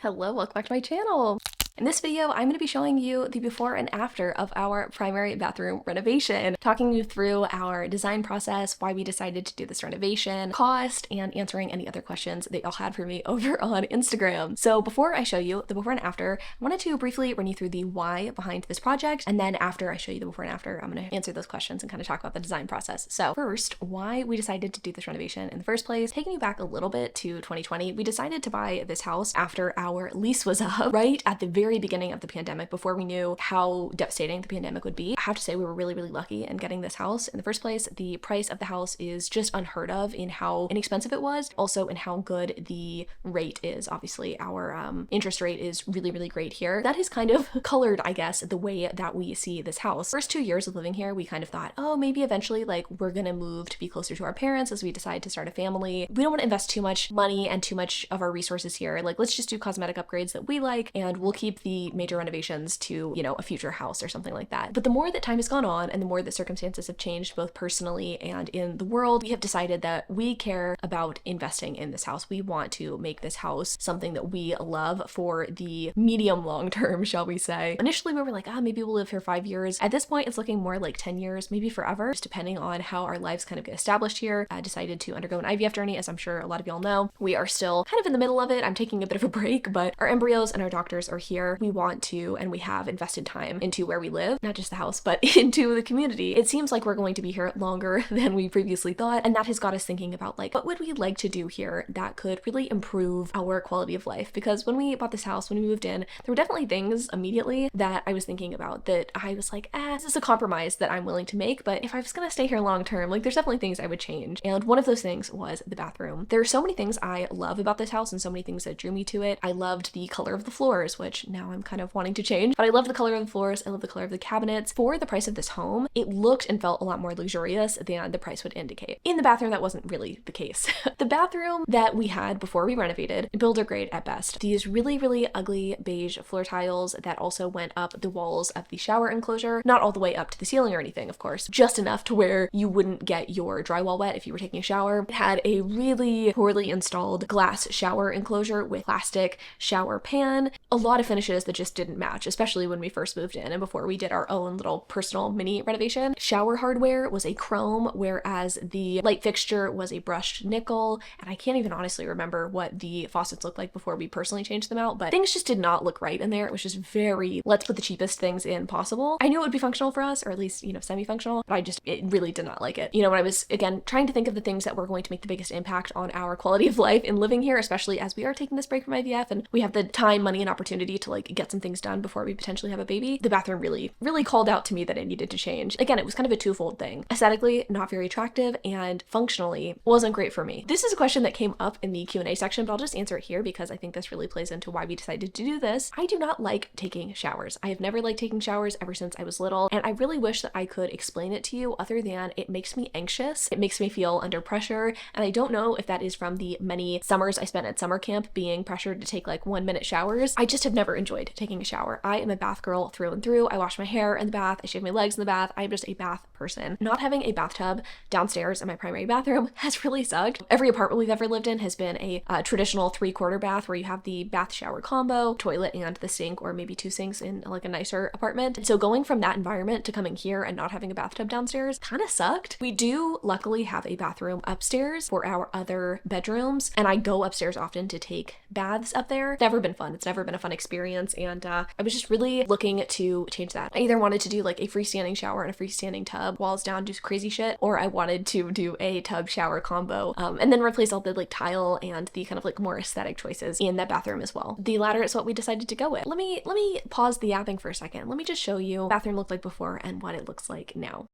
Hello, welcome back to my channel. In this video, I'm going to be showing you the before and after of our primary bathroom renovation, talking you through our design process, why we decided to do this renovation, cost, and answering any other questions that y'all had for me over on Instagram. So before I show you the before and after, I wanted to briefly run you through the why behind this project, and then after I show you the before and after, I'm going to answer those questions and kind of talk about the design process. So first, why we decided to do this renovation in the first place. Taking you back a little bit to 2020, we decided to buy this house after our lease was up, right at the very beginning of the pandemic, before we knew how devastating the pandemic would be. I have to say we were really lucky in getting this house in the first place. The price of the house is just unheard of in how inexpensive it was, also in how good the rate is. Obviously our interest rate is really great here. That has kind of colored, I guess, the way that we see this house. First 2 years of living here, we kind of thought, oh, maybe eventually like we're gonna move to be closer to our parents as we decide to start a family. We don't want to invest too much money and too much of our resources here. Like, let's just do cosmetic upgrades that we like, and we'll keep the major renovations to, you know, a future house or something like that. But the more that time has gone on and the more that circumstances have changed, both personally and in the world, we have decided that we care about investing in this house. We want to make this house something that we love for the medium long term, shall we say. Initially, we were like, maybe we'll live here 5 years. At this point, it's looking more like 10 years, maybe forever, just depending on how our lives kind of get established here. I decided to undergo an IVF journey, as I'm sure a lot of y'all know. We are still kind of in the middle of it. I'm taking a bit of a break, but our embryos and our doctors are here. We want to, and we have invested time into where we live, not just the house, but into the community. It seems like we're going to be here longer than we previously thought, and that has got us thinking about like, what would we like to do here that could really improve our quality of life? Because when we bought this house, when we moved in, there were definitely things immediately that I was thinking about that I was like, this is a compromise that I'm willing to make, but if I was gonna stay here long term, like there's definitely things I would change. And one of those things was the bathroom. There are so many things I love about this house and so many things that drew me to it. I loved the color of the floors, which now I'm kind of wanting to change, but I love the color of the floors. I love the color of the cabinets. For the price of this home, it looked and felt a lot more luxurious than the price would indicate. In the bathroom, that wasn't really the case. The bathroom that we had before we renovated, builder grade at best. These really ugly beige floor tiles that also went up the walls of the shower enclosure, not all the way up to the ceiling or anything, of course, just enough to where you wouldn't get your drywall wet if you were taking a shower. It had a really poorly installed glass shower enclosure with plastic shower pan, a lot of finishes that just didn't match, especially when we first moved in and before we did our own little personal mini renovation. Shower hardware was a chrome, whereas the light fixture was a brushed nickel, and I can't even honestly remember what the faucets looked like before we personally changed them out, but things just did not look right in there. It was just very, let's put the cheapest things in possible. I knew it would be functional for us, or at least, you know, semi-functional, but it really did not like it. You know, when I was, again, trying to think of the things that were going to make the biggest impact on our quality of life in living here, especially as we are taking this break from IVF and we have the time, money, and opportunity to like get some things done before we potentially have a baby, the bathroom really called out to me that it needed to change. Again, it was kind of a twofold thing. Aesthetically, not very attractive, and functionally wasn't great for me. This is a question that came up in the Q&A section, but I'll just answer it here because I think this really plays into why we decided to do this. I do not like taking showers. I have never liked taking showers ever since I was little, and I really wish that I could explain it to you other than it makes me anxious. It makes me feel under pressure, and I don't know if that is from the many summers I spent at summer camp being pressured to take like 1-minute showers. I just have never enjoyed taking a shower. I am a bath girl through and through. I wash my hair in the bath. I shave my legs in the bath. I'm just a bath person. Not having a bathtub downstairs in my primary bathroom has really sucked. Every apartment we've ever lived in has been a traditional 3/4 bath where you have the bath shower combo, toilet and the sink, or maybe 2 sinks in like a nicer apartment. And so going from that environment to coming here and not having a bathtub downstairs kind of sucked. We do luckily have a bathroom upstairs for our other bedrooms, and I go upstairs often to take baths up there. It's never been fun. It's never been a fun experience, and I was just really looking to change that. I either wanted to do like a freestanding shower and a freestanding tub, walls down, do crazy shit, or I wanted to do a tub shower combo and then replace all the like tile and the kind of like more aesthetic choices in that bathroom as well. The latter is what we decided to go with. Let me pause the yapping for a second. Let me just show you what the bathroom looked like before and what it looks like now.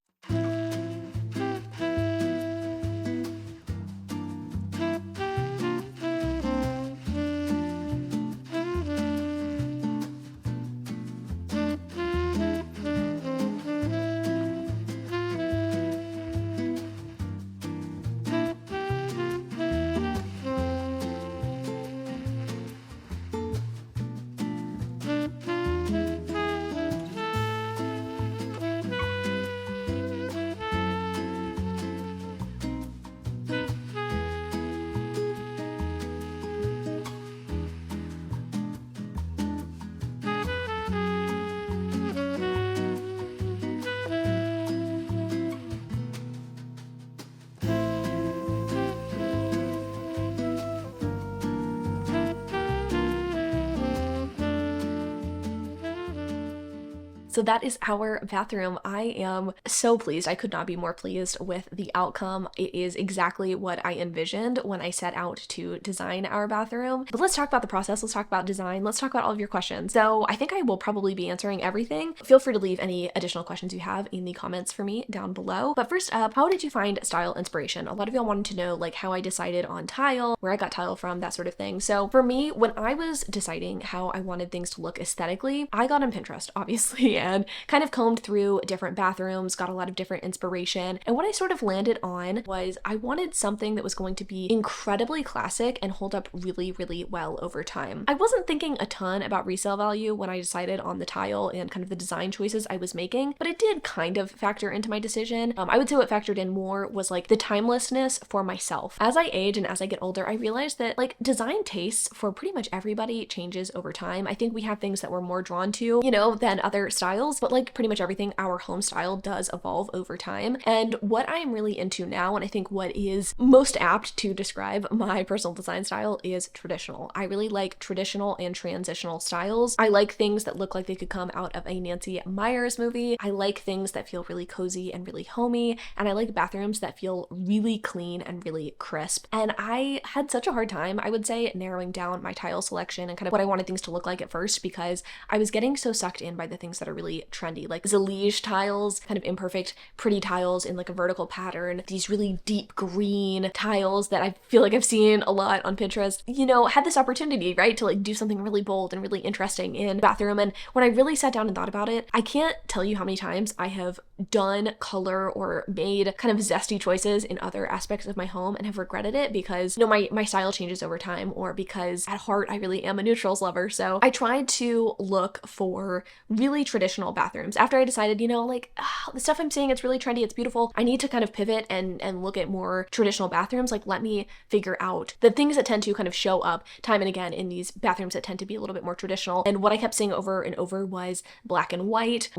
So that is our bathroom. I am so pleased. I could not be more pleased with the outcome. It is exactly what I envisioned when I set out to design our bathroom. But let's talk about the process. Let's talk about design. Let's talk about all of your questions. So I think I will probably be answering everything. Feel free to leave any additional questions you have in the comments for me down below. But first up, how did you find style inspiration? A lot of y'all wanted to know like how I decided on tile, where I got tile from, that sort of thing. So for me, when I was deciding how I wanted things to look aesthetically, I got on Pinterest, obviously, and kind of combed through different bathrooms, got a lot of different inspiration. And what I sort of landed on was I wanted something that was going to be incredibly classic and hold up really, really well over time. I wasn't thinking a ton about resale value when I decided on the tile and kind of the design choices I was making, but it did kind of factor into my decision. I would say what factored in more was like the timelessness for myself. As I age and as I get older, I realized that like design tastes for pretty much everybody changes over time. I think we have things that we're more drawn to, you know, than other styles, but like pretty much everything, our home style does evolve over time. And what I'm really into now, and I think what is most apt to describe my personal design style, is traditional. I really like traditional and transitional styles. I like things that look like they could come out of a Nancy Meyers movie. I like things that feel really cozy and really homey, and I like bathrooms that feel really clean and really crisp. And I had such a hard time, I would say, narrowing down my tile selection and kind of what I wanted things to look like at first, because I was getting so sucked in by the things that are really trendy, like Zalige tiles, kind of imperfect, pretty tiles in like a vertical pattern, these really deep green tiles that I feel like I've seen a lot on Pinterest, you know, had this opportunity, right, to like do something really bold and really interesting in bathroom. And when I really sat down and thought about it, I can't tell you how many times I have done color or made kind of zesty choices in other aspects of my home and have regretted it because, you know, my style changes over time, or because at heart I really am a neutrals lover. So I tried to look for really traditional bathrooms. After I decided, you know, like the stuff I'm seeing, it's really trendy, it's beautiful, I need to kind of pivot and look at more traditional bathrooms. Like, let me figure out the things that tend to kind of show up time and again in these bathrooms that tend to be a little bit more traditional. And what I kept seeing over and over was black and white,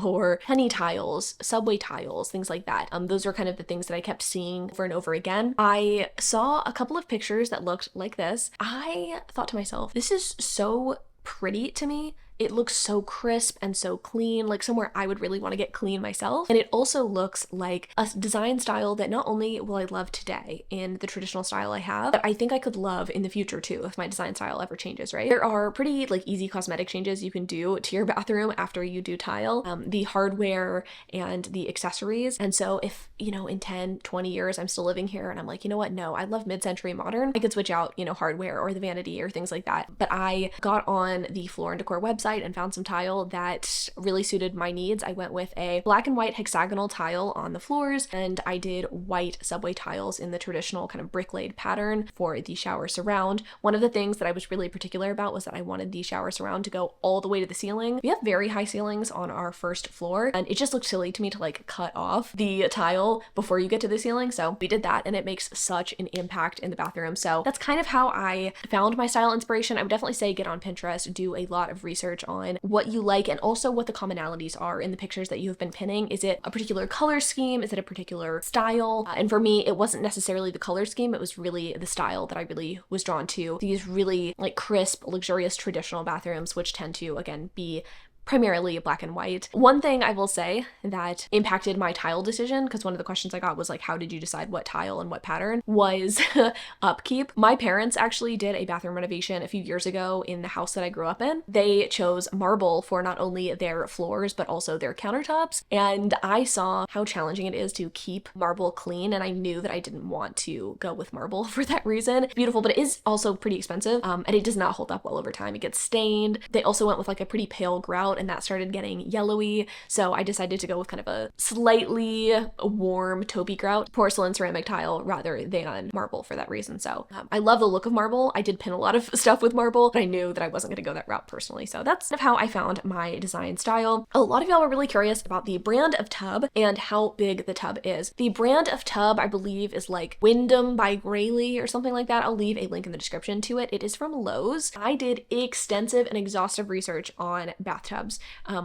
or penny tiles, subway tiles, things like that. Those are kind of the things that I kept seeing over and over again. I saw a couple of pictures that looked like this. I thought to myself, this is so pretty to me. It looks so crisp and so clean, like somewhere I would really want to get clean myself. And it also looks like a design style that not only will I love today in the traditional style I have, but I think I could love in the future too if my design style ever changes, right? There are pretty like easy cosmetic changes you can do to your bathroom after you do tile, the hardware and the accessories. And so if, you know, in 10, 20 years I'm still living here and I'm like, you know what, no, I love mid-century modern, I could switch out, you know, hardware or the vanity or things like that. But I got on the Floor and Decor website and found some tile that really suited my needs. I went with a black and white hexagonal tile on the floors, and I did white subway tiles in the traditional kind of brick laid pattern for the shower surround. One of the things that I was really particular about was that I wanted the shower surround to go all the way to the ceiling. We have very high ceilings on our first floor, and it just looked silly to me to like cut off the tile before you get to the ceiling. So we did that, and it makes such an impact in the bathroom. So that's kind of how I found my style inspiration. I would definitely say get on Pinterest, do a lot of research on what you like and also what the commonalities are in the pictures that you have been pinning. Is it a particular color scheme? Is it a particular style? And for me, it wasn't necessarily the color scheme. It was really the style that I really was drawn to. These really like crisp, luxurious, traditional bathrooms, which tend to, again, be primarily black and white. One thing I will say that impacted my tile decision, because one of the questions I got was like, how did you decide what tile and what pattern, was upkeep. My parents actually did a bathroom renovation a few years ago in the house that I grew up in. They chose marble for not only their floors, but also their countertops. And I saw how challenging it is to keep marble clean. And I knew that I didn't want to go with marble for that reason. It's beautiful, but it is also pretty expensive. And it does not hold up well over time. It gets stained. They also went with like a pretty pale grout, and that started getting yellowy. So I decided to go with kind of a slightly warm taupey grout, porcelain ceramic tile rather than marble for that reason. So I love the look of marble. I did pin a lot of stuff with marble, but I knew that I wasn't going to go that route personally. So that's kind of how I found my design style. A lot of y'all were really curious about the brand of tub and how big the tub is. The brand of tub, I believe, is like Wyndham by Grayley or something like that. I'll leave a link in the description to it. It is from Lowe's. I did extensive and exhaustive research on bathtubs tubs.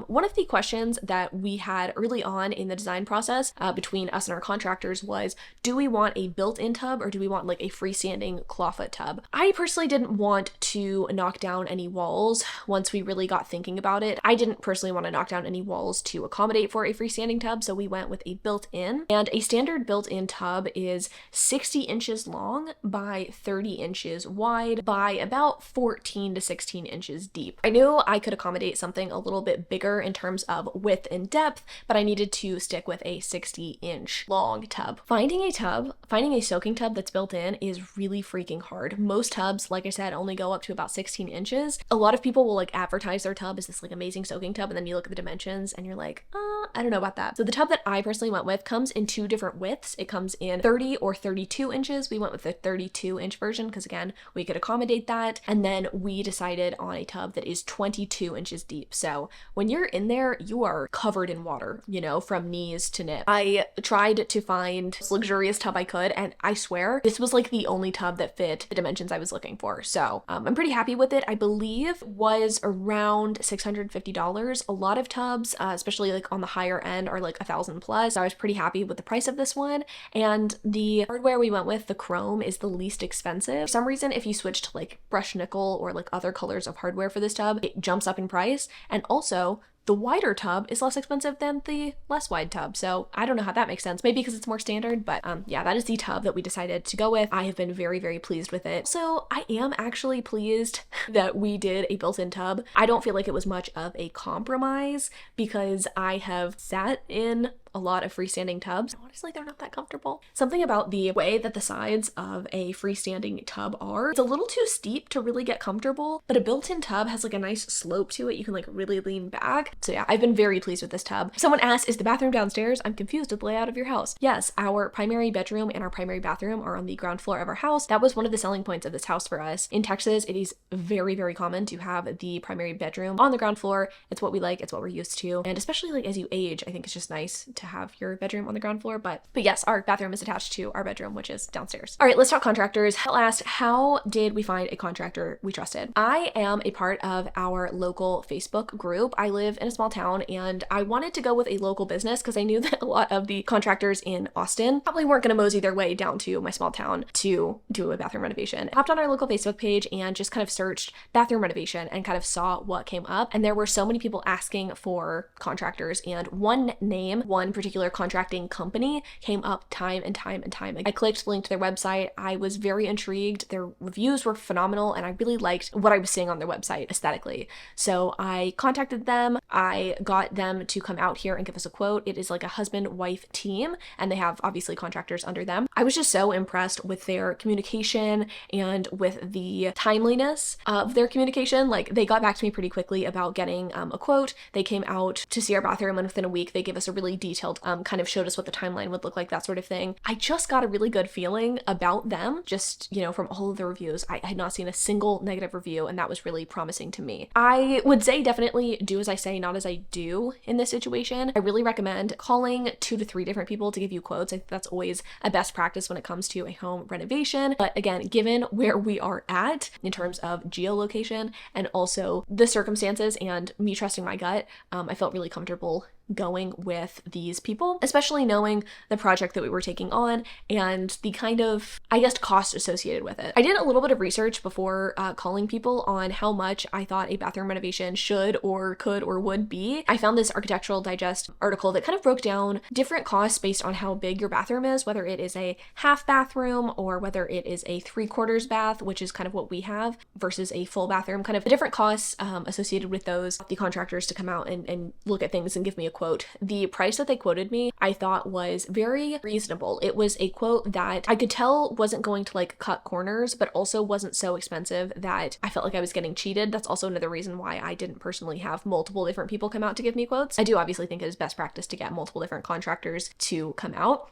One of the questions that we had early on in the design process between us and our contractors was, do we want a built-in tub or do we want like a freestanding clawfoot tub? I personally didn't want to knock down any walls once we really got thinking about it. I didn't personally want to knock down any walls to accommodate for a freestanding tub, so we went with a built-in. And a standard built-in tub is 60 inches long by 30 inches wide by about 14 to 16 inches deep. I knew I could accommodate something a little bit bigger in terms of width and depth, but I needed to stick with a 60-inch long tub. Finding a soaking tub that's built in is really freaking hard. Most tubs, like I said, only go up to about 16 inches. A lot of people will like advertise their tub as this like amazing soaking tub, and then you look at the dimensions and you're like, I don't know about that. So the tub that I personally went with comes in two different widths. It comes in 30 or 32 inches. We went with the 32-inch version because again, we could accommodate that. And then we decided on a tub that is 22 inches deep. So when you're in there, you are covered in water, you know, from knees to nip. I tried to find this luxurious tub I could, and I swear this was like the only tub that fit the dimensions I was looking for. So I'm pretty happy with it. I believe was around $650. A lot of tubs, especially like on the higher end, are like $1,000 plus. I was pretty happy with the price of this one. And the hardware we went with, the chrome, is the least expensive. For some reason, if you switch to like brushed nickel or like other colors of hardware for this tub, it jumps up in price. And also, the wider tub is less expensive than the less wide tub. So I don't know how that makes sense. Maybe because it's more standard, but yeah, that is the tub that we decided to go with. I have been very, very pleased with it. So I am actually pleased that we did a built-in tub. I don't feel like it was much of a compromise because I have sat in a lot of freestanding tubs. Honestly, they're not that comfortable. Something about the way that the sides of a freestanding tub are, it's a little too steep to really get comfortable, but a built-in tub has like a nice slope to it. You can like really lean back. So yeah, I've been very pleased with this tub. Someone asked, is the bathroom downstairs? I'm confused with the layout of your house. Yes, our primary bedroom and our primary bathroom are on the ground floor of our house. That was one of the selling points of this house for us. In Texas, it is very, very common to have the primary bedroom on the ground floor. It's what we like, it's what we're used to. And especially like as you age, I think it's just nice to have your bedroom on the ground floor, but yes, our bathroom is attached to our bedroom, which is downstairs. All right, let's talk contractors. I'll ask, how did we find a contractor we trusted? I am a part of our local Facebook group. I live in a small town and I wanted to go with a local business because I knew that a lot of the contractors in Austin probably weren't going to mosey their way down to my small town to do a bathroom renovation. I hopped on our local Facebook page and just kind of searched bathroom renovation and kind of saw what came up. And there were so many people asking for contractors, and one particular contracting company came up time and time and time. I clicked the link to their website. I was very intrigued. Their reviews were phenomenal and I really liked what I was seeing on their website aesthetically. So I contacted them. I got them to come out here and give us a quote. It is like a husband-wife team and they have obviously contractors under them. I was just so impressed with their communication and with the timeliness of their communication. Like they got back to me pretty quickly about getting a quote. They came out to see our bathroom and within a week they gave us a really detailed kind of showed us what the timeline would look like, that sort of thing. I just got a really good feeling about them, just, you know, from all of the reviews. I had not seen a single negative review, and that was really promising to me. I would say definitely do as I say, not as I do in this situation. I really recommend calling 2 to 3 different people to give you quotes. I think that's always a best practice when it comes to a home renovation. But again, given where we are at in terms of geolocation and also the circumstances and me trusting my gut, I felt really comfortable going with these people, especially knowing the project that we were taking on and the kind of, I guess, cost associated with it. I did a little bit of research before calling people on how much I thought a bathroom renovation should or could or would be. I found this Architectural Digest article that kind of broke down different costs based on how big your bathroom is, whether it is a half bathroom or whether it is a 3/4 bath, which is kind of what we have, versus a full bathroom, kind of the different costs associated with those. The contractors to come out and look at things and give me a quote. The price that they quoted me, I thought was very reasonable. It was a quote that I could tell wasn't going to like cut corners, but also wasn't so expensive that I felt like I was getting cheated. That's also another reason why I didn't personally have multiple different people come out to give me quotes. I do obviously think it is best practice to get multiple different contractors to come out.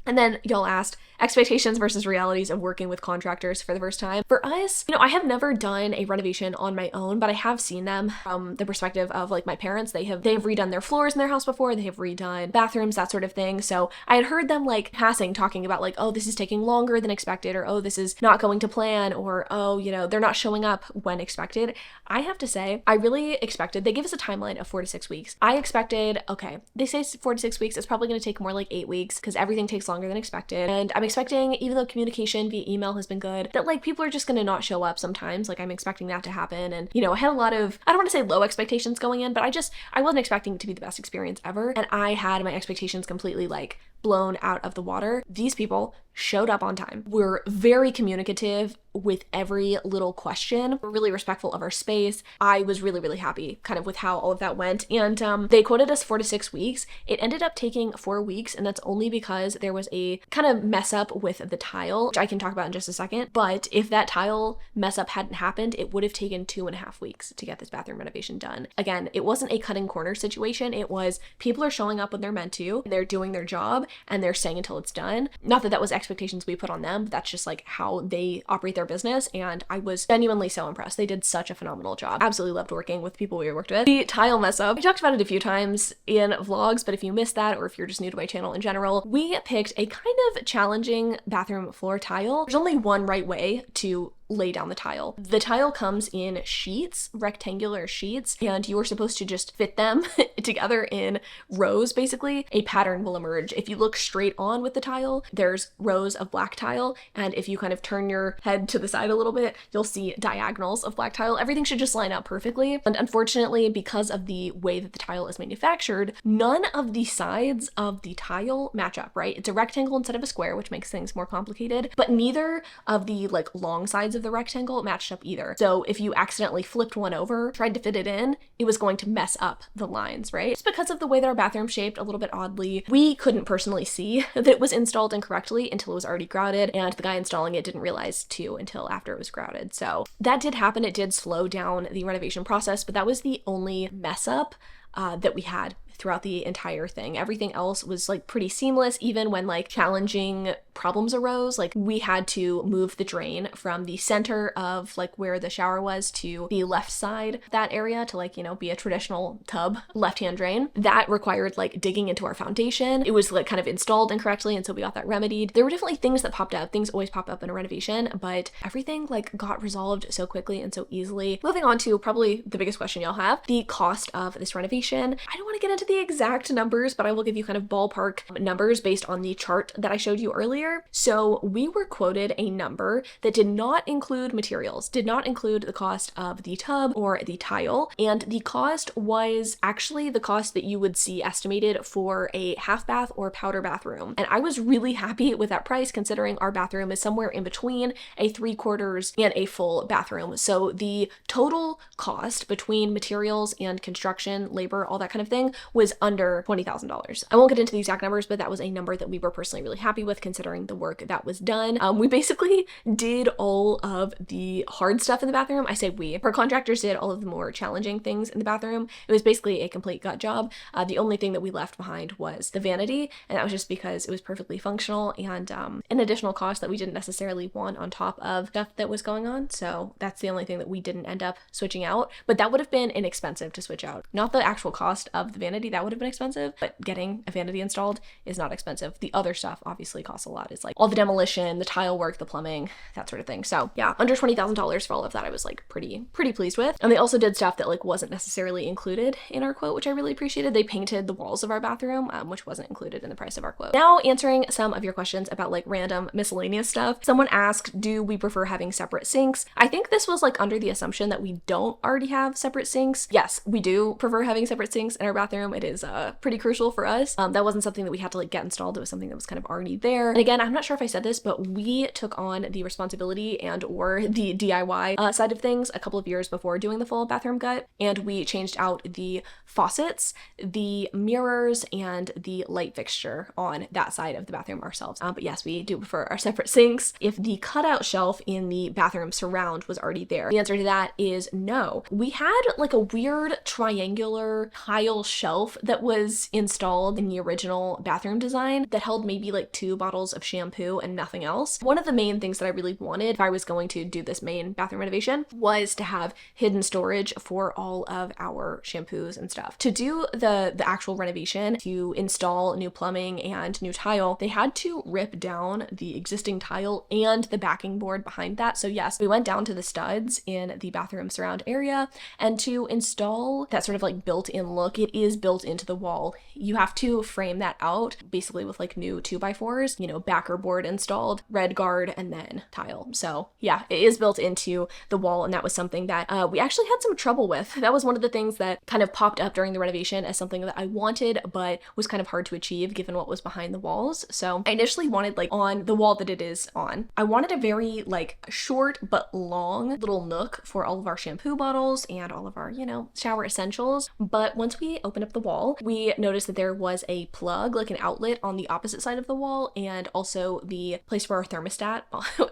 And then y'all asked expectations versus realities of working with contractors for the first time. For us, I have never done a renovation on my own, but I have seen them from the perspective of like my parents. They have redone their floors in their house before, they have redone bathrooms, that sort of thing. So I had heard them like passing, talking about like, oh, this is taking longer than expected, or oh, this is not going to plan, or oh, they're not showing up when expected. I have to say, I really expected, they gave us a timeline of 4 to 6 weeks. I expected, okay, they say 4 to 6 weeks, it's probably going to take more like 8 weeks because everything takes longer than expected. And I'm expecting, even though communication via email has been good, that like people are just going to not show up sometimes. Like I'm expecting that to happen. And I had a lot of, I don't want to say low expectations going in, but I wasn't expecting it to be the best experience ever. And I had my expectations completely like blown out of the water. These people showed up on time. We're very communicative with every little question. We're really respectful of our space. I was really, really happy kind of with how all of that went. And they quoted us 4 to 6 weeks. It ended up taking 4 weeks, and that's only because there was a kind of mess up with the tile, which I can talk about in just a second. But if that tile mess up hadn't happened, it would have taken 2.5 weeks to get this bathroom renovation done. Again, it wasn't a cutting corner situation. It was people are showing up when they're meant to, they're doing their job, and they're staying until it's done. Not that that was expectations we put on them, but that's just like how they operate their business. And I was genuinely so impressed. They did such a phenomenal job. Absolutely loved working with people we worked with. The tile mess up, I talked about it a few times in vlogs, but if you missed that, or if you're just new to my channel in general, we picked a kind of challenging bathroom floor tile. There's only one right way to lay down the tile. The tile comes in sheets, rectangular sheets, and you are supposed to just fit them together in rows. Basically, a pattern will emerge. If you look straight on with the tile, there's rows of black tile, and if you kind of turn your head to the side a little bit, you'll see diagonals of black tile. Everything should just line up perfectly. And unfortunately, because of the way that the tile is manufactured, none of the sides of the tile match up, right? It's a rectangle instead of a square, which makes things more complicated, but neither of the like long sides of the rectangle matched up either. So if you accidentally flipped one over, tried to fit it in, it was going to mess up the lines, right? Just because of the way that our bathroom shaped a little bit oddly, we couldn't personally see that it was installed incorrectly until it was already grouted, and the guy installing it didn't realize too until after it was grouted. So that did happen. It did slow down the renovation process, but that was the only mess up that we had throughout the entire thing. Everything else was like pretty seamless. Even when like challenging problems arose, like we had to move the drain from the center of like where the shower was to the left side, that area, to like, be a traditional tub left-hand drain. That required like digging into our foundation. It was like kind of installed incorrectly, and so we got that remedied. There were definitely things that popped up. Things always pop up in a renovation, but everything like got resolved so quickly and so easily. Moving on to probably the biggest question y'all have, the cost of this renovation. I don't want to get into the exact numbers, but I will give you kind of ballpark numbers based on the chart that I showed you earlier. So we were quoted a number that did not include materials, did not include the cost of the tub or the tile, and the cost was actually the cost that you would see estimated for a half bath or powder bathroom. And I was really happy with that price, considering our bathroom is somewhere in between a 3/4 and a full bathroom. So the total cost between materials and construction, labor, all that kind of thing was under $20,000. I won't get into the exact numbers, but that was a number that we were personally really happy with, considering the work that was done. We basically did all of the hard stuff in the bathroom. I say we. Our contractors did all of the more challenging things in the bathroom. It was basically a complete gut job. The only thing that we left behind was the vanity, and that was just because it was perfectly functional and an additional cost that we didn't necessarily want on top of stuff that was going on. So that's the only thing that we didn't end up switching out, but that would have been inexpensive to switch out. Not the actual cost of the vanity, that would have been expensive, but getting a vanity installed is not expensive. The other stuff obviously costs a lot. It's like all the demolition, the tile work, the plumbing, that sort of thing. So yeah, under $20,000 for all of that, I was like pretty pleased with. And they also did stuff that like wasn't necessarily included in our quote, which I really appreciated. They painted the walls of our bathroom, which wasn't included in the price of our quote. Now answering some of your questions about like random miscellaneous stuff. Someone asked, do we prefer having separate sinks? I think this was like under the assumption that we don't already have separate sinks. Yes, we do prefer having separate sinks in our bathroom. It is pretty crucial for us. That wasn't something that we had to like get installed. It was something that was kind of already there. And again, I'm not sure if I said this, but we took on the responsibility and or the DIY side of things a couple of years before doing the full bathroom gut, and we changed out the faucets, the mirrors, and the light fixture on that side of the bathroom ourselves. But yes, we do prefer our separate sinks. If the cutout shelf in the bathroom surround was already there, the answer to that is no. We had like a weird triangular tile shelf shelf that was installed in the original bathroom design that held maybe like 2 bottles of shampoo and nothing else. One of the main things that I really wanted if I was going to do this main bathroom renovation was to have hidden storage for all of our shampoos and stuff. To do the actual renovation, to install new plumbing and new tile, they had to rip down the existing tile and the backing board behind that. So yes, we went down to the studs in the bathroom surround area, and to install that sort of like built-in look, it is built into the wall. You have to frame that out basically with like new 2x4s, you know, backer board installed, red guard, and then tile. So yeah, it is built into the wall, and that was something that we actually had some trouble with. That was one of the things that kind of popped up during the renovation as something that I wanted, but was kind of hard to achieve given what was behind the walls. So I initially wanted, like, on the wall that it is on, I wanted a very like short but long little nook for all of our shampoo bottles and all of our, you know, shower essentials. But once we opened up the wall, we noticed that there was a plug, like an outlet on the opposite side of the wall, and also the place for our thermostat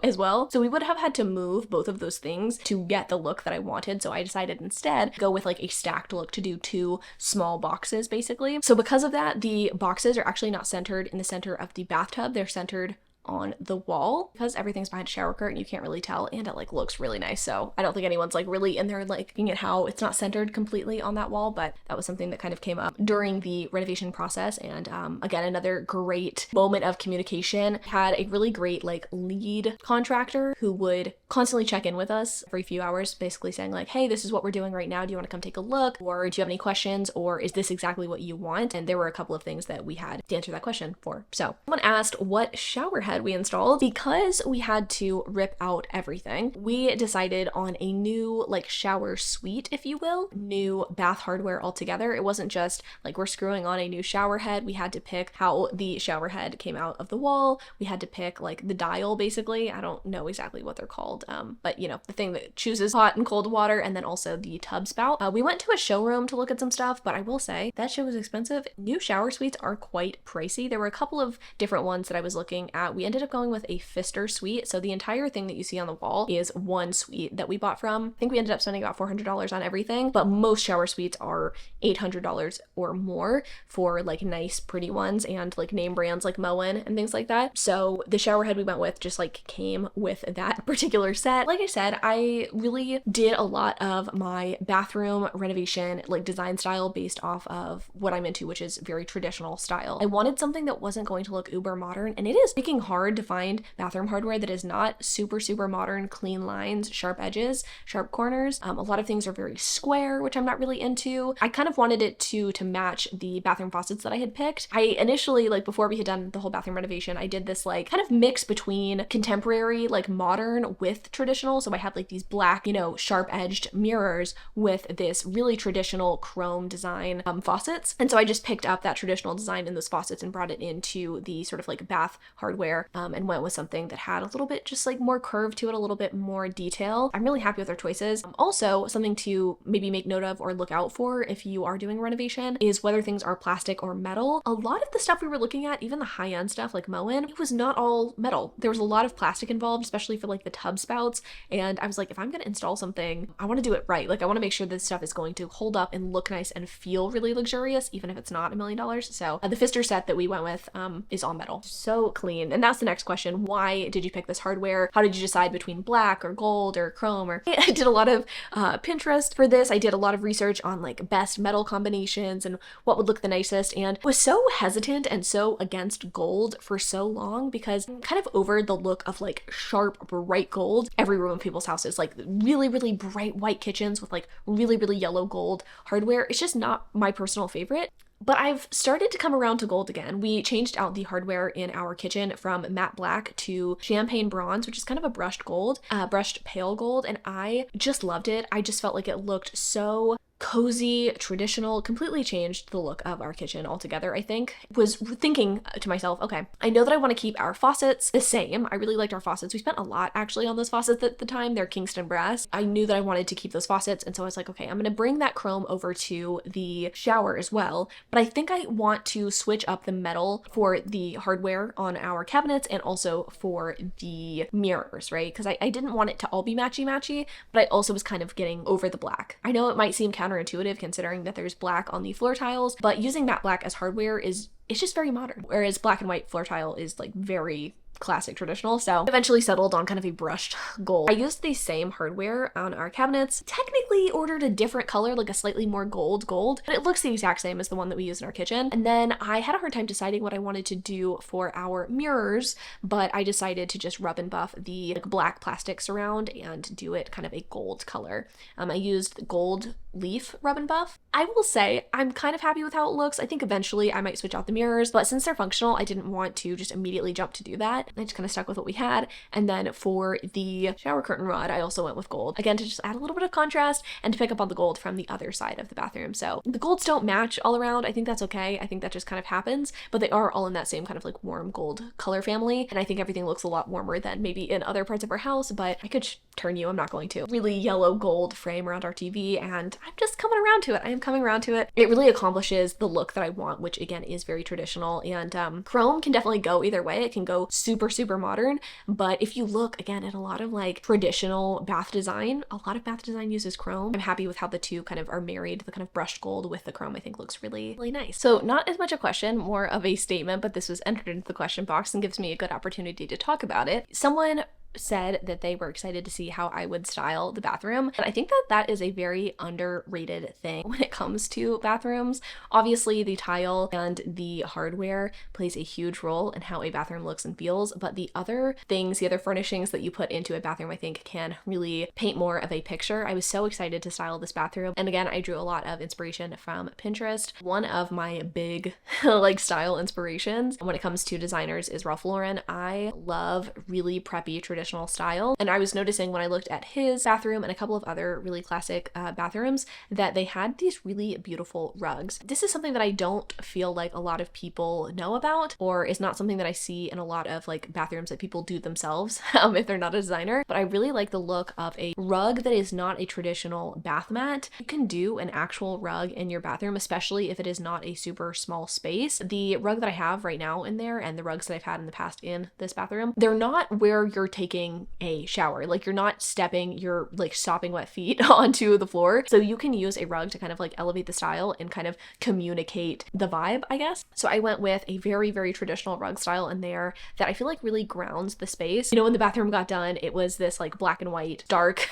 as well. So we would have had to move both of those things to get the look that I wanted. So I decided instead go with like a stacked look to do 2 small boxes basically. So because of that, the boxes are actually not centered in the center of the bathtub. They're centered on the wall because everything's behind a shower curtain. You can't really tell, and it like looks really nice. So I don't think anyone's like really in there like looking at how it's not centered completely on that wall, but that was something that kind of came up during the renovation process. And again, another great moment of communication. Had a really great like lead contractor who would constantly check in with us every few hours, basically saying like, hey, this is what we're doing right now. Do you want to come take a look? Or do you have any questions? Or is this exactly what you want? And there were a couple of things that we had to answer that question for. So someone asked what shower head we installed. Because we had to rip out everything, we decided on a new like shower suite, if you will, new bath hardware altogether. It wasn't just like we're screwing on a new shower head. We had to pick how the shower head came out of the wall. We had to pick like the dial, basically. I don't know exactly what they're called, but you know, the thing that chooses hot and cold water, and then also the tub spout. We went to a showroom to look at some stuff, but I will say that shit was expensive. New shower suites are quite pricey. There were a couple of different ones that I was looking at. We ended up going with a Pfister suite. So the entire thing that you see on the wall is one suite that we bought from. I think we ended up spending about $400 on everything, but most shower suites are $800 or more for like nice, pretty ones and like name brands like Moen and things like that. So the shower head we went with just like came with that particular set. Like I said, I really did a lot of my bathroom renovation like design style based off of what I'm into, which is very traditional style. I wanted something that wasn't going to look uber modern, and it is freaking hard to find bathroom hardware that is not super modern, clean lines, sharp edges, sharp corners. A lot of things are very square, which I'm not really into. I kind of wanted it to match the bathroom faucets that I had picked. I initially, like before we had done the whole bathroom renovation, I did this like kind of mix between contemporary, like modern with traditional. So I had like these black, you know, sharp edged mirrors with this really traditional chrome design faucets. And so I just picked up that traditional design in those faucets and brought it into the sort of like bath hardware, and went with something that had a little bit just like more curve to it, a little bit more detail. I'm really happy with our choices. Also, something to maybe make note of or look out for if you are doing renovation is whether things are plastic or metal. A lot of the stuff we were looking at, even the high-end stuff like Moen, it was not all metal. There was a lot of plastic involved, especially for like the tub spouts. And I was like, if I'm gonna install something, I want to do it right. Like I want to make sure this stuff is going to hold up and look nice and feel really luxurious, even if it's not $1 million. So the Pfister set that we went with is all metal. So clean. And that's the next question. Why did you pick this hardware? How did you decide between black or gold or chrome? Or I did a lot of Pinterest for this. I did a lot of research on like best metal combinations and what would look the nicest, and was so hesitant and so against gold for so long because I'm kind of over the look of like sharp, bright gold. Every room of people's houses, like really bright white kitchens with like really yellow gold hardware. It's just not my personal favorite. But I've started to come around to gold again. We changed out the hardware in our kitchen from matte black to champagne bronze, which is kind of a brushed gold, brushed pale gold, and I just loved it. I just felt like it looked so cozy, traditional, completely changed the look of our kitchen altogether. I think was thinking to myself, okay, I know that I want to keep our faucets the same. I really liked our faucets. We spent a lot actually on those faucets at the time. They're Kingston brass. I knew that I wanted to keep those faucets, and so I was like, okay, I'm going to bring that chrome over to the shower as well, but I think I want to switch up the metal for the hardware on our cabinets and also for the mirrors, right? Because I didn't want it to all be matchy, but I also was kind of getting over the black. I know it might seem counterintuitive counterintuitive considering that there's black on the floor tiles, but using matte black as hardware it's just very modern, whereas black and white floor tile is like very classic traditional. So eventually settled on kind of a brushed gold. I used the same hardware on our cabinets, technically ordered a different color, like a slightly more gold, but it looks the exact same as the one that we use in our kitchen. And then I had a hard time deciding what I wanted to do for our mirrors, but I decided to just rub and buff the black plastic surround and do it kind of a gold color. I used gold leaf rub and buff. I will say I'm kind of happy with how it looks. I think eventually I might switch out the mirrors, but since they're functional, I didn't want to just immediately jump to do that. I just kind of stuck with what we had. And then for the shower curtain rod, I also went with gold, again to just add a little bit of contrast and to pick up on the gold from the other side of the bathroom. So the golds don't match all around. I think that's okay. I think that just kind of happens, but they are all in that same kind of like warm gold color family. And I think everything looks a lot warmer than maybe in other parts of our house, but I could turn you, I'm not going to. Really yellow gold frame around our TV, and I'm just coming around to it. I am coming around to it. It really accomplishes the look that I want, which again is very traditional, and chrome can definitely go either way. It can go super modern, but if you look again at a lot of like traditional bath design, a lot of bath design uses chrome. I'm happy with how the two kind of are married. The kind of brushed gold with the chrome I think looks really nice. So not as much a question, more of a statement, but this was entered into the question box and gives me a good opportunity to talk about it. Someone said that they were excited to see how I would style the bathroom. And I think that that is a very underrated thing when it comes to bathrooms. Obviously, the tile and the hardware plays a huge role in how a bathroom looks and feels, but the other things, the other furnishings that you put into a bathroom, I think can really paint more of a picture. I was so excited to style this bathroom. And again, I drew a lot of inspiration from Pinterest. One of my big like style inspirations when it comes to designers is Ralph Lauren. I love really preppy traditional style, and I was noticing when I looked at his bathroom and a couple of other really classic bathrooms that they had these really beautiful rugs. This is something that I don't feel like a lot of people know about, or is not something that I see in a lot of like bathrooms that people do themselves if they're not a designer, but I really like the look of a rug that is not a traditional bath mat. You can do an actual rug in your bathroom, especially if it is not a super small space. The rug that I have right now in there and the rugs that I've had in the past in this bathroom, they're not where you're taking a shower. Like you're not stepping your like sopping wet feet onto the floor. So you can use a rug to kind of like elevate the style and kind of communicate the vibe, I guess. So I went with a very traditional rug style in there that I feel like really grounds the space. You know, when the bathroom got done, it was this like black and white dark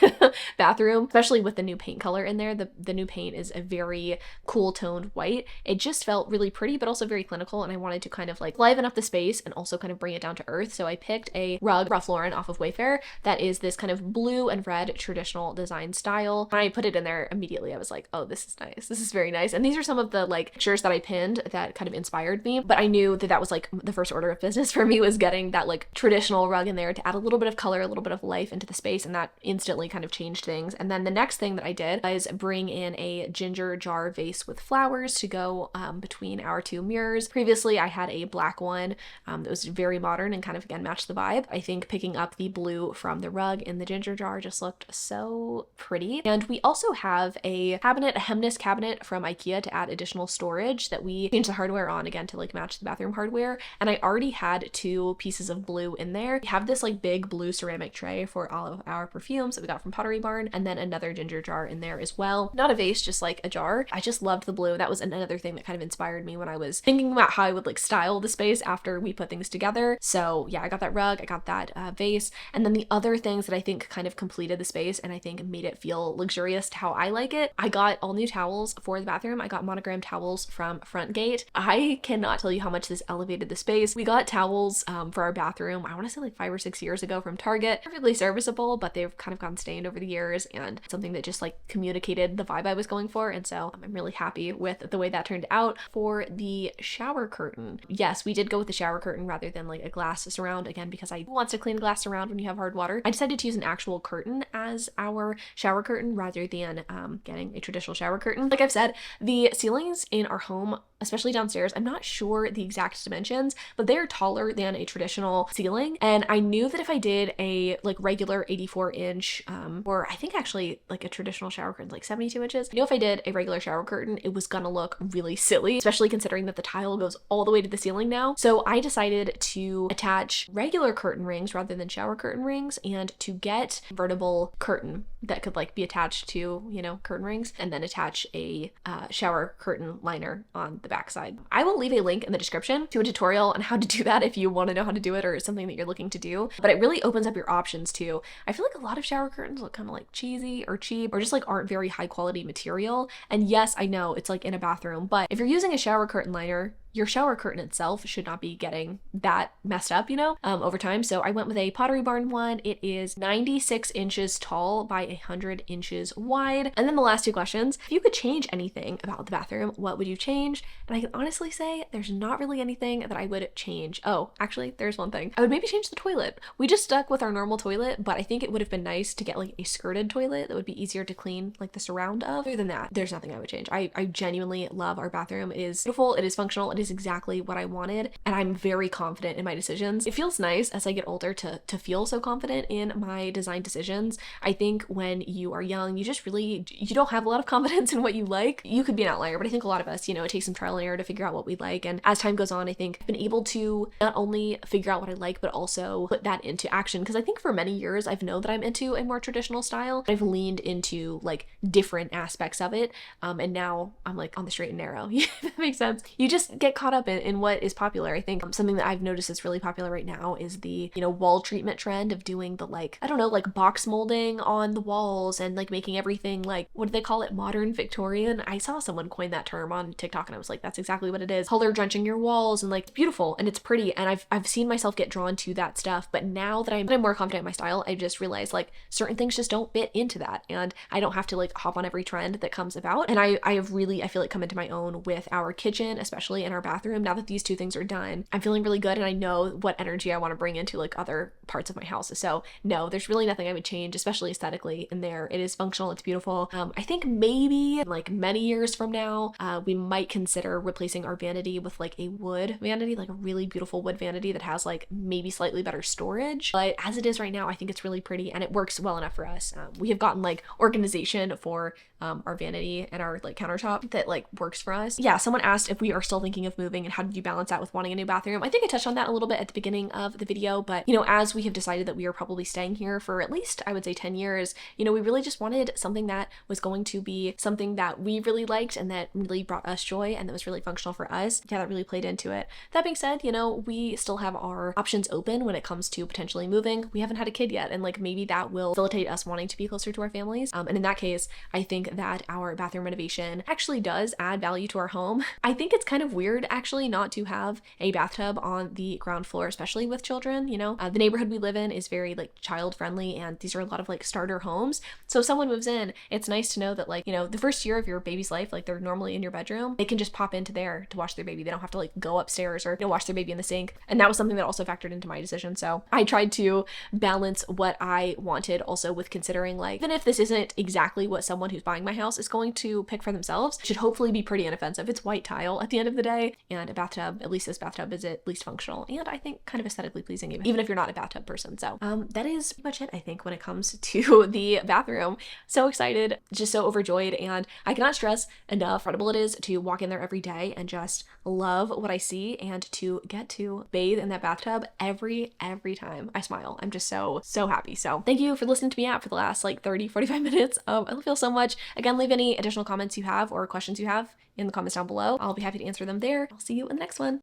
bathroom, especially with the new paint color in there. The new paint is a very cool toned white. It just felt really pretty, but also very clinical. And I wanted to kind of like liven up the space and also kind of bring it down to earth. So I picked a rug, Ralph Lauren off of Wayfair, that is this kind of blue and red traditional design style. When I put it in there immediately, I was like, oh, this is nice. This is very nice. And these are some of the like pictures that I pinned that kind of inspired me, but I knew that that was like the first order of business for me, was getting that like traditional rug in there to add a little bit of color, a little bit of life into the space, and that instantly kind of changed things. And then the next thing that I did was bring in a ginger jar vase with flowers to go between our two mirrors. Previously, I had a black one that was very modern and kind of again matched the vibe. I think picking up the blue from the rug in the ginger jar just looked so pretty. And we also have a cabinet, a hemness cabinet from IKEA to add additional storage that we changed the hardware on again to like match the bathroom hardware. And I already had two pieces of blue in there. We have this like big blue ceramic tray for all of our perfumes that we got from Pottery Barn, and then another ginger jar in there as well. Not a vase, just like a jar. I just loved the blue. That was another thing that kind of inspired me when I was thinking about how I would like style the space after we put things together. So yeah, I got that rug, I got that vase, and then the other things that I think kind of completed the space and I think made it feel luxurious to how I like it. I got all new towels for the bathroom. I got monogram towels from Frontgate. I cannot tell you how much this elevated the space. We got towels for our bathroom, I want to say like 5 or 6 years ago from Target. Perfectly serviceable, but they've kind of gotten stained over the years, and something that just like communicated the vibe I was going for. And so I'm really happy with the way that turned out. For the shower curtain, yes, we did go with the shower curtain rather than like a glass surround, again because I wants to clean glass surround when you have hard water. I decided to use an actual curtain as our shower curtain rather than getting a traditional shower curtain. Like I've said, the ceilings in our home, especially downstairs, I'm not sure the exact dimensions, but they're taller than a traditional ceiling. And I knew that if I did a like regular 84-inch, or I think actually like a traditional shower curtain, like 72 inches, I knew if I did a regular shower curtain, it was gonna look really silly, especially considering that the tile goes all the way to the ceiling now. So I decided to attach regular curtain rings rather than shower shower curtain rings and to get convertible curtain that could like be attached to, you know, curtain rings, and then attach a shower curtain liner on the backside. I will leave a link in the description to a tutorial on how to do that if you want to know how to do it or it's something that you're looking to do, but it really opens up your options too. I feel like a lot of shower curtains look kind of like cheesy or cheap or just like aren't very high quality material. And yes, I know it's like in a bathroom, but if you're using a shower curtain liner, your shower curtain itself should not be getting that messed up, you know, over time. So I went with a Pottery Barn one. It is 96 inches tall by 100 inches wide. And then the last two questions, if you could change anything about the bathroom, what would you change? And I can honestly say there's not really anything that I would change. Oh, actually, there's one thing. I would maybe change the toilet. We just stuck with our normal toilet, but I think it would have been nice to get like a skirted toilet that would be easier to clean like the surround of. Other than that, there's nothing I would change. I genuinely love our bathroom. It is beautiful. It is functional. It is exactly what I wanted, and I'm very confident in my decisions. It feels nice as I get older to feel so confident in my design decisions. I think when you are young, you just really, you don't have a lot of confidence in what you like. You could be an outlier, but I think a lot of us, you know, it takes some trial and error to figure out what we like. And as time goes on, I think I've been able to not only figure out what I like, but also put that into action. Because I think for many years, I've known that I'm into a more traditional style. I've leaned into like different aspects of it. And now I'm like on the straight and narrow. If that makes sense. You just get caught up in what is popular. I think something that I've noticed is really popular right now is the, you know, wall treatment trend of doing the like, I don't know, like box molding on the walls and like making everything like, what do they call it? Modern Victorian. I saw someone coin that term on TikTok and I was like, that's exactly what it is. Color drenching your walls and like it's beautiful and it's pretty. And I've seen myself get drawn to that stuff. But now that I'm more confident in my style, I just realized like certain things just don't fit into that. And I don't have to like hop on every trend that comes about. And I have really, I feel like come into my own with our kitchen, especially in our bathroom. Now that these two things are done, I'm feeling really good and I know what energy I want to bring into like other parts of my house. So no, there's really nothing I would change, especially aesthetically in there. It is functional, it's beautiful. I think maybe like many years from now, we might consider replacing our vanity with like a wood vanity, like a really beautiful wood vanity that has like maybe slightly better storage. But as it is right now, I think it's really pretty and it works well enough for us. We have gotten like organization for our vanity and our like countertop that like works for us. Yeah, someone asked if we are still thinking of moving and how did you balance that with wanting a new bathroom. I think I touched on that a little bit at the beginning of the video, but you know, as we have decided that we are probably staying here for at least, I would say 10 years, you know, we really just wanted something that was going to be something that we really liked and that really brought us joy and that was really functional for us. Yeah, that really played into it. That being said, you know, we still have our options open when it comes to potentially moving. We haven't had a kid yet, and like maybe that will facilitate us wanting to be closer to our families. And in that case, I think that our bathroom renovation actually does add value to our home. I think it's kind of weird actually not to have a bathtub on the ground floor, especially with children. You know, the neighborhood we live in is very like child friendly and these are a lot of like starter homes. So if someone moves in, it's nice to know that like, you know, the first year of your baby's life, like they're normally in your bedroom, they can just pop into there to watch their baby. They don't have to like go upstairs or, you know, watch their baby in the sink. And that was something that also factored into my decision. So I tried to balance what I wanted also with considering like, even if this isn't exactly what someone who's buying my house is going to pick for themselves, it should hopefully be pretty inoffensive. It's white tile at the end of the day, and a bathtub, at least this bathtub, is at least functional and I think kind of aesthetically pleasing, even if you're not a bathtub person. So that is pretty much it, I think, when it comes to the bathroom. So excited, just so overjoyed, and I cannot stress enough how incredible it is to walk in there every day and just love what I see and to get to bathe in that bathtub every time I smile. I'm just so happy. So thank you for listening to me out for the last like 30-45 minutes. I love you so much. Again, leave any additional comments you have or questions you have in the comments down below. I'll be happy to answer them there. I'll see you in the next one.